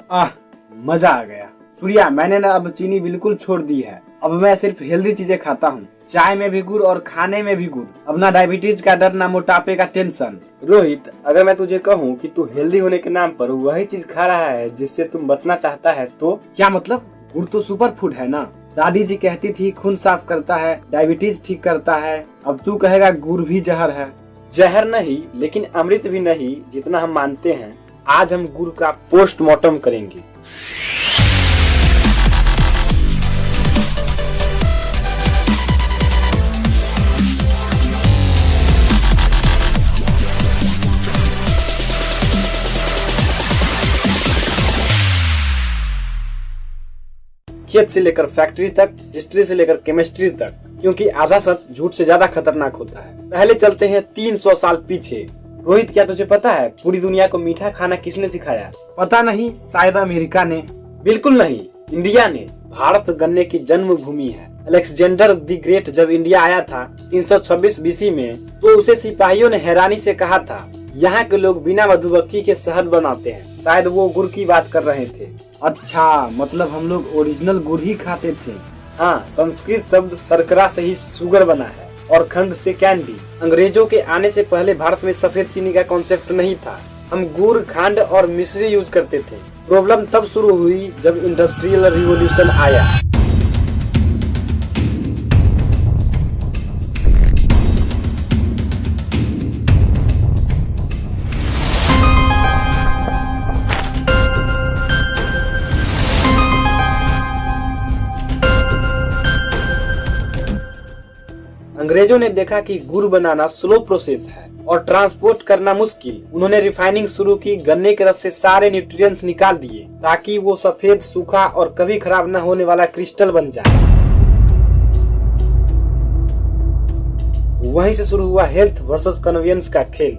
आह, मजा आ गया। सूर्या, मैंने ना अब चीनी बिल्कुल छोड़ दी है। अब मैं सिर्फ हेल्दी चीजें खाता हूँ। चाय में भी गुड़ और खाने में भी गुड़। अब ना डायबिटीज का डर, ना मोटापे का टेंशन। रोहित, अगर मैं तुझे कहूँ कि तू हेल्दी होने के नाम पर वही चीज खा रहा है जिससे तुम बचना चाहता है तो क्या मतलब? गुड़ तो सुपर फूड है ना। दादी जी कहती थी खून साफ करता है, डायबिटीज ठीक करता है। अब तू कहेगा गुड़ भी जहर है। जहर नहीं, लेकिन अमृत भी नहीं जितना हम मानते हैं। आज हम गुड़ का पोस्टमार्टम करेंगे। खेत से लेकर फैक्ट्री तक, हिस्ट्री से लेकर केमिस्ट्री तक, क्योंकि आधा सच झूठ से ज्यादा खतरनाक होता है। पहले चलते हैं 300 साल पीछे। रोहित, क्या तुझे पता है पूरी दुनिया को मीठा खाना किसने सिखाया? पता नहीं, शायद अमेरिका ने। बिल्कुल नहीं, इंडिया ने। भारत गन्ने की जन्मभूमि है। अलेक्जेंडर द ग्रेट जब इंडिया आया था 326 बीसी में, तो उसे सिपाहियों ने हैरानी से कहा था, यहाँ के लोग बिना मधुमक्खी के शहद बनाते हैं। शायद वो गुड़ की बात कर रहे थे। अच्छा, मतलब हम लोग ओरिजिनल गुड़ ही खाते थे। हाँ, संस्कृत शब्द शर्करा से ही शुगर बना है और खंड से कैंडी। अंग्रेजों के आने से पहले भारत में सफेद चीनी का कॉन्सेप्ट नहीं था। हम गुड़, खंड और मिश्री यूज करते थे। प्रॉब्लम तब शुरू हुई जब इंडस्ट्रियल रिवॉल्यूशन आया। अंग्रेजों ने देखा कि गुड़ बनाना स्लो प्रोसेस है और ट्रांसपोर्ट करना मुश्किल। उन्होंने रिफाइनिंग शुरू की। गन्ने के रस से सारे न्यूट्रिएंट्स निकाल दिए ताकि वो सफेद, सूखा और कभी खराब न होने वाला क्रिस्टल बन जाए। वहीं से शुरू हुआ हेल्थ वर्सेस कन्वीनियंस का खेल।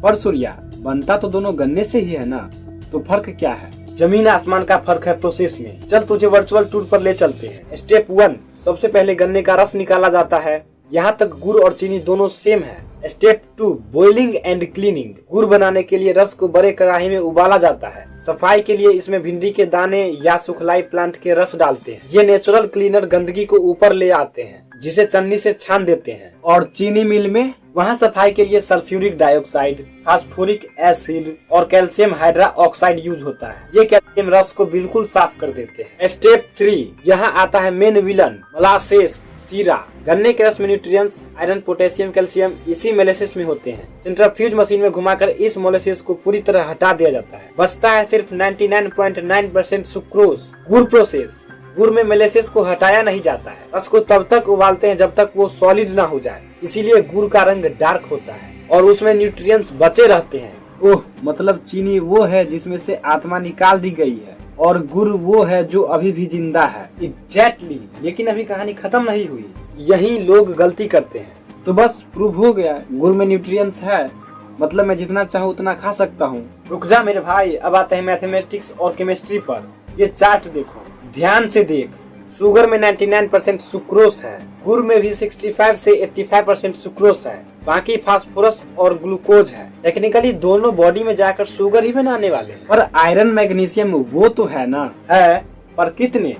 पर सूर्या, बनता तो दोनों गन्ने से ही है ना, तो फर्क क्या है? जमीन आसमान का फर्क है प्रोसेस में। चल तुझे वर्चुअल टूर पर ले चलते हैं। स्टेप 1, सबसे पहले गन्ने का रस निकाला जाता है। यहाँ तक गुड़ और चीनी दोनों सेम है। Step 2, boiling and cleaning. गुड़ बनाने के लिए रस को बड़े कढ़ाई में उबाला जाता है। सफाई के लिए इसमें भिंडी के दाने या सुखलाई प्लांट के रस डालते हैं। ये नेचुरल क्लीनर गंदगी को ऊपर ले आते हैं, जिसे छन्नी से छान देते हैं। और चीनी मिल में, वहाँ सफाई के लिए सल्फ्यूरिक डाइऑक्साइड, फास्फोरिक एसिड और कैल्शियम हाइड्रा ऑक्साइड यूज होता है। ये कैल्शियम रस को बिल्कुल साफ कर देते हैं। स्टेप 3, यहाँ आता है मेन विलन, मोलासेस, सीरा। गन्ने के रस में न्यूट्रिएंट्स आयरन, पोटेशियम, कैल्शियम इसी मोलेसेस में होते हैं। सेंट्रीफ्यूज मशीन में घुमाकर इस मोलेसेस को पूरी तरह हटा दिया जाता है। बचता है सिर्फ 99.9% सुक्रोज। गुड़ प्रोसेस। गुड़ में मोलेसेस को हटाया नहीं जाता है। रस को तब तक उबालते हैं जब तक वो सॉलिड ना हो जाए, इसीलिए गुड़ का रंग डार्क होता है और उसमें न्यूट्रिएंट्स बचे रहते हैं। ओह, मतलब चीनी वो है जिसमें से आत्मा निकाल दी गई है और गुड़ वो है जो अभी भी जिंदा है। एग्जैक्टली, लेकिन अभी कहानी खत्म नहीं हुई। यही लोग गलती करते हैं। तो बस प्रूव हो गया, गुड़ में न्यूट्रिएंट्स है, मतलब मैं जितना चाहूँ उतना खा सकता हूँ। रुक जा मेरे भाई, अब आते हैं मैथमेटिक्स और केमिस्ट्री पर। ये चार्ट देखो, ध्यान से देख। शुगर में 99% सुक्रोस है। गुड़ में भी 65 से 85% सुक्रोस है। बाकी फास्फोरस और ग्लूकोज है। टेक्निकली दोनों बॉडी में जाकर शुगर ही बनाने वाले हैं। पर आयरन, मैग्नीशियम वो तो है ना। है, पर कितने?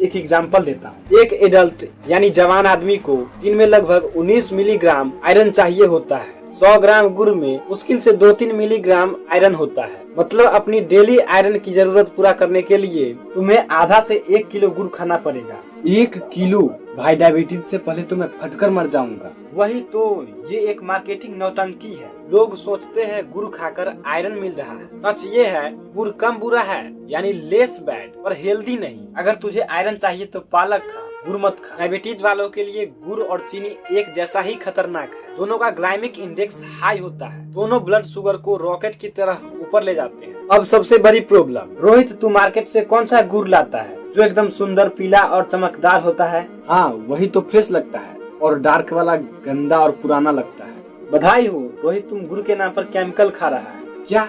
एक एग्जांपल देता हूँ। एक एडल्ट यानी जवान आदमी को दिन में लगभग 19 मिलीग्राम आयरन चाहिए होता है। 100 ग्राम गुड़ में मुश्किल से 2-3 मिलीग्राम आयरन होता है। मतलब अपनी डेली आयरन की जरूरत पूरा करने के लिए तुम्हें आधा से 1 किलो गुड़ खाना पड़ेगा। 1 किलो? भाई, डायबिटीज से पहले तो मैं फटकर मर जाऊंगा। वही तो, ये एक मार्केटिंग नौटंकी है। लोग सोचते हैं गुड़ खाकर आयरन मिल रहा है। सच ये है, गुड़ कम बुरा है, यानी लेस बैड, पर हेल्दी नहीं। अगर तुझे आयरन चाहिए तो पालक खा, गुड़ मत खा। डायबिटीज वालों के लिए गुड़ और चीनी एक जैसा ही खतरनाक है। दोनों का ग्लाइमिक इंडेक्स हाई होता है। दोनों ब्लड शुगर को रॉकेट की तरह ऊपर ले जाते हैं। अब सबसे बड़ी प्रॉब्लम, रोहित, तू मार्केट से कौन सा गुड़ लाता है जो एकदम सुंदर पीला और चमकदार होता है? हाँ, वही तो फ्रेश लगता है, और डार्क वाला गंदा और पुराना लगता है। बधाई हो रोहित, तुम गुड़ के नाम पर केमिकल खा रहा है। क्या?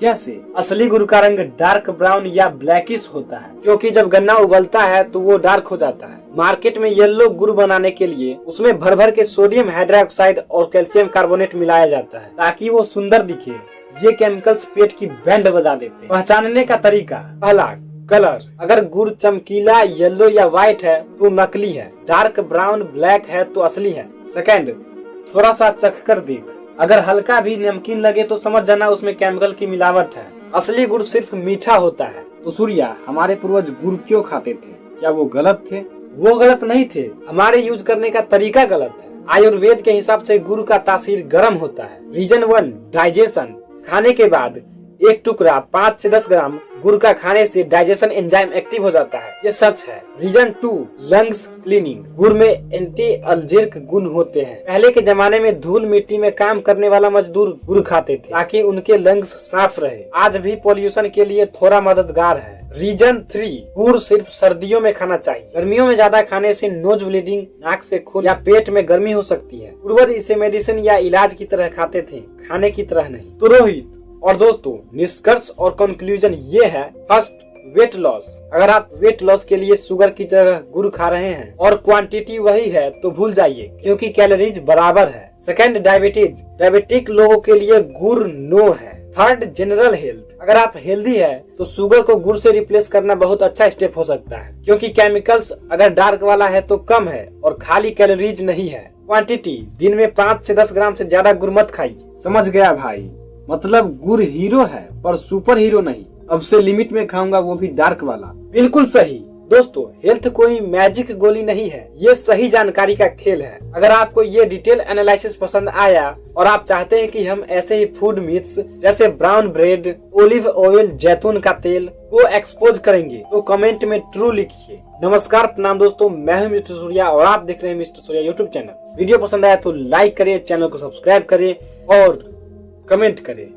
कैसे? असली गुड़ का रंग डार्क ब्राउन या ब्लैकिश होता है, क्योंकि जब गन्ना उबलता है तो वो डार्क हो जाता है। मार्केट में येलो गुड़ बनाने के लिए उसमें भर भर के सोडियम हाइड्रोक्साइड और कैल्शियम कार्बोनेट मिलाया जाता है ताकि वो सुंदर दिखे। ये केमिकल्स पेट की बैंड बजा देते हैं। पहचानने का तरीका, पहला कलर, अगर गुड़ चमकीला येलो या व्हाइट है तो नकली है, डार्क ब्राउन ब्लैक है तो असली है। सेकंड, थोड़ा सा चख कर देख, अगर हल्का भी नमकीन लगे तो समझ जाना उसमें केमिकल की मिलावट है, असली गुड़ सिर्फ मीठा होता है। तो सूर्या, हमारे पूर्वज गुड़ क्यों खाते थे? क्या वो गलत थे? वो गलत नहीं थे, हमारे यूज करने का तरीका गलत है। आयुर्वेद के हिसाब से गुड़ का तासीर गर्म होता है। रीजन 1, डाइजेशन, खाने के बाद एक टुकड़ा 5 से 10 ग्राम गुड़ का खाने से डाइजेशन एंजाइम एक्टिव हो जाता है, ये सच है। रीजन 2, लंग्स क्लीनिंग, गुड़ में एंटी अल्जर्जिक गुण होते हैं। पहले के जमाने में धूल मिट्टी में काम करने वाला मजदूर गुड़ खाते थे ताकि उनके लंग्स साफ रहे। आज भी पॉल्यूशन के लिए थोड़ा मददगार है। रीजन 3, गुड़ सिर्फ सर्दियों में खाना चाहिए, गर्मियों में ज्यादा खाने से नोज ब्लीडिंग, नाक से खून या पेट में गर्मी हो सकती है। पूर्वज इसे मेडिसिन या इलाज की तरह खाते थे, खाने की तरह नहीं। तो रोहित और दोस्तों, निष्कर्ष और कंक्लूजन ये है। फर्स्ट, वेट लॉस, अगर आप वेट लॉस के लिए शुगर की जगह गुड़ खा रहे हैं और क्वांटिटी वही है तो भूल जाइए क्योंकि कैलोरीज बराबर है। सेकंड, डायबिटीज, डायबिटिक लोगों के लिए गुड़ नो है। थर्ड, जनरल हेल्थ, अगर आप हेल्दी है तो शुगर को गुड़ से रिप्लेस करना बहुत अच्छा स्टेप हो सकता है क्योंकि केमिकल्स अगर डार्क वाला है तो कम है और खाली कैलोरीज नहीं है। क्वांटिटी, दिन में 5 से 10 ग्राम से ज्यादा गुड़ मत खाइए। समझ गया भाई, मतलब गुड़ हीरो है पर सुपर हीरो नहीं। अब से लिमिट में खाऊंगा, वो भी डार्क वाला। बिल्कुल सही दोस्तों, हेल्थ कोई मैजिक गोली नहीं है, ये सही जानकारी का खेल है। अगर आपको ये डिटेल एनालिसिस पसंद आया और आप चाहते हैं कि हम ऐसे ही फूड मिथ्स जैसे ब्राउन ब्रेड, ओलिव ऑयल, जैतून का तेल को एक्सपोज करेंगे तो कमेंट में ट्रू लिखिए। नमस्कार, प्रणाम दोस्तों, मैं हूं मिस्टर सूर्या और आप देख रहे हैं mister Surya YouTube channel. Video पसंद आया तो लाइक करें, चैनल को सब्सक्राइब करें और कमेंट करें।